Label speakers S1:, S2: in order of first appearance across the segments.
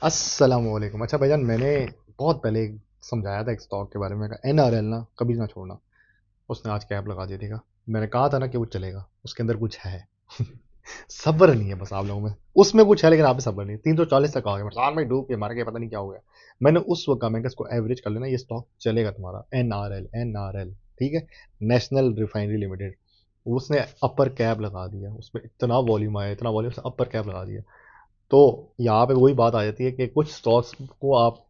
S1: अस्सलामुअलैकुम। अच्छा भाईजान, मैंने बहुत पहले समझाया था एक स्टॉक के बारे में, NRL ना कभी ना छोड़ना। उसने आज कैप लगा दी थी का। मैंने कहा था ना कि वो चलेगा, उसके अंदर कुछ है। सब्र नहीं है बस आप लोगों में। उसमें कुछ है लेकिन आप में सब्र नहीं है। 340 तक आ गया, मतलब में डूब के मार के पता नहीं क्या हो गया। मैंने उस वक्त कहा, मैं इसको एवरेज कर लेना, ये स्टॉक चलेगा तुम्हारा। NRL, ठीक है। National refinery limited. उसने अपर कैप लगा दिया, उसमें इतना वॉल्यूम आया, इतना वॉल्यूम से अपर कैप लगा दिया। तो यहाँ पे वही बात आ जाती है कि कुछ स्टॉक्स को आप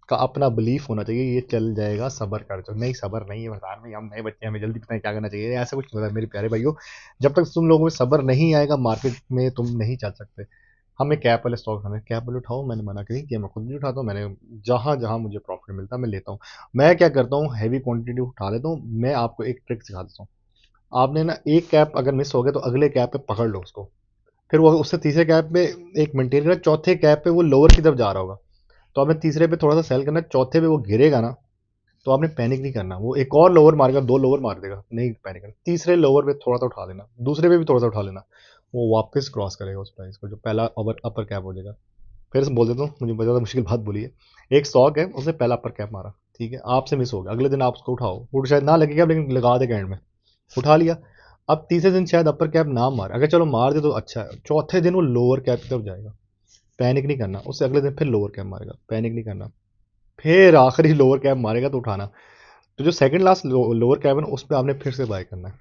S1: का अपना बिलीफ होना चाहिए, ये चल जाएगा, सब्र कर जाओ। नहीं, सब्र नहीं है बाजार में, हम नए बच्चे हैं, हमें जल्दी पता है क्या करना चाहिए, ऐसा कुछ नहीं होता मेरे प्यारे भाइयों। जब तक तुम लोगों में सब्र नहीं आएगा मार्केट में, तुम नहीं चल सकते। हमें कैप वाले स्टॉक खाने, कैप वाले उठाओ, मैंने मना नहीं किया, मैं खुद भी उठाता हूँ। मैंने जहां जहां मुझे प्रॉफिट मिलता है मैं लेता हूँ। मैं क्या करता हूँ, हैवी क्वांटिटी उठा लेता हूँ। मैं आपको एक ट्रिक सिखा देता हूँ। आपने ना एक कैप अगर मिस हो गया तो अगले कैप पे पकड़ लो उसको। फिर वो उससे तीसरे कैप पे एक मेंटेन करना, चौथे कैप पे वो लोअर की तरफ जा रहा होगा, तो आपने तीसरे पे थोड़ा सा सेल करना, चौथे पे वो गिरेगा ना, तो आपने पैनिक नहीं करना। वो एक और लोअर मारेगा, दो लोअर मार देगा, नहीं पैनिक करना। तीसरे लोअर पे थोड़ा सा उठा लेना, दूसरे पे भी थोड़ा सा उठा लेना। वो वापस क्रॉस करेगा उस प्राइस को, जो पहला अपर अपर कैप हो जाएगा। फिर से बोल देता हूँ, मुझे ज़्यादा मुश्किल बात बोली है। एक स्टॉक है, उसने पहला अपर कैप मारा, ठीक है, आपसे मिस हो गया, अगले दिन आप उसको उठाओ, वो शायद ना लगेगा लेकिन लगा देगा एंड में, उठा लिया। अब तीसरे दिन शायद अपर कैप ना मार, अगर चलो मार दे तो अच्छा है, चौथे दिन वो लोअर कैप की तरफ जाएगा, पैनिक नहीं करना। उससे अगले दिन फिर लोअर कैप मारेगा, पैनिक नहीं करना। फिर आखिरी लोअर कैप मारेगा तो उठाना। तो जो सेकंड लास्ट लोअर कैप है ना, उस पर आपने फिर से बाय करना है,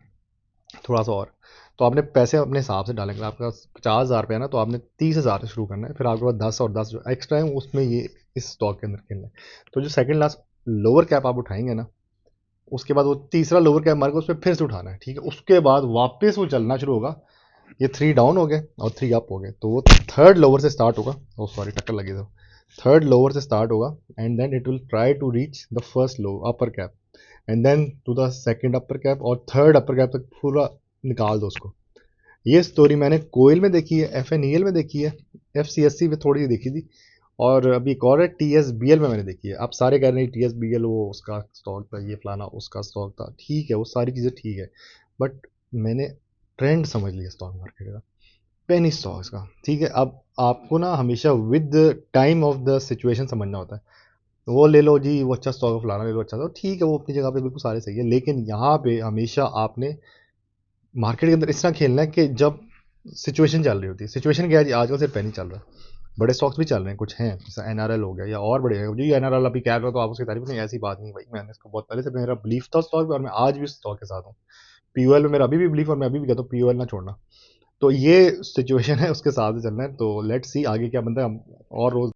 S1: थोड़ा सा और। तो आपने पैसे अपने हिसाब से डालेंगे, आपका 50,000 रुपया है ना, तो आपने 30,000 से शुरू करना है, फिर आपके पास 10 और 10 जो एक्स्ट्रा है उसमें ये इस स्टॉक के अंदर खेलना है। तो जो सेकंड लास्ट लोअर कैप आप उठाएंगे ना, उसके बाद वो तीसरा लोअर कैप मार्क उसमें फिर से उठाना है, ठीक है। उसके बाद वापस वो चलना शुरू होगा। ये 3 डाउन हो गए और 3 अप हो गए, तो वो थर्ड लोअर से स्टार्ट होगा। ओ सॉरी, टक्कर लगी तो। थर्ड लोअर से स्टार्ट होगा, and then it will try to reach the first low upper cap, and then to the second upper cap, और थर्ड अपर कैप तक पूरा निकाल दो उसको। ये स्टोरी मैंने कोयल में देखी है, FNEL में देखी है, FCSC में थोड़ी सी देखी थी, और अभी एक और है TSBL में मैंने देखी है। आप सारे कह रहे हैं TSBL वो उसका स्टॉक था, ये फलाना उसका स्टॉक था, ठीक है, वो सारी चीज़ें ठीक है। बट मैंने ट्रेंड समझ लिया स्टॉक मार्केट का, पेनी स्टॉक्स का, ठीक है। अब आपको ना हमेशा with time of the situation समझना होता है। वो ले लो जी, वो अच्छा स्टॉक है, फलाना ले लो अच्छा, तो ठीक है, वो अपनी जगह पे बिल्कुल सारे सही है, लेकिन यहाँ पे हमेशा आपने मार्केट के अंदर इस तरह खेलना है कि जब सिचुएशन चल रही होती है। सिचुएशन क्या है जी, आजकल सिर्फ पेनी चल रहा है। बड़े स्टॉक्स भी चल रहे हैं, कुछ हैं, जैसे NRL हो गया या और बड़े हैं जी। NRL अभी क्या रहा, तो आप उसकी तारीफ नहीं, ऐसी बात नहीं भाई, मैंने इसको बहुत पहले से, मेरा बिलीफ था स्टॉक में और मैं आज भी स्टॉक के साथ हूँ। POL में मेरा अभी भी बिलीफ, और मैं अभी भी कहता हूँ POL ना छोड़ना। तो ये सिचुएशन है, उसके साथ ही चलना है। तो लेट्स सी आगे क्या बनता है, हम और रोज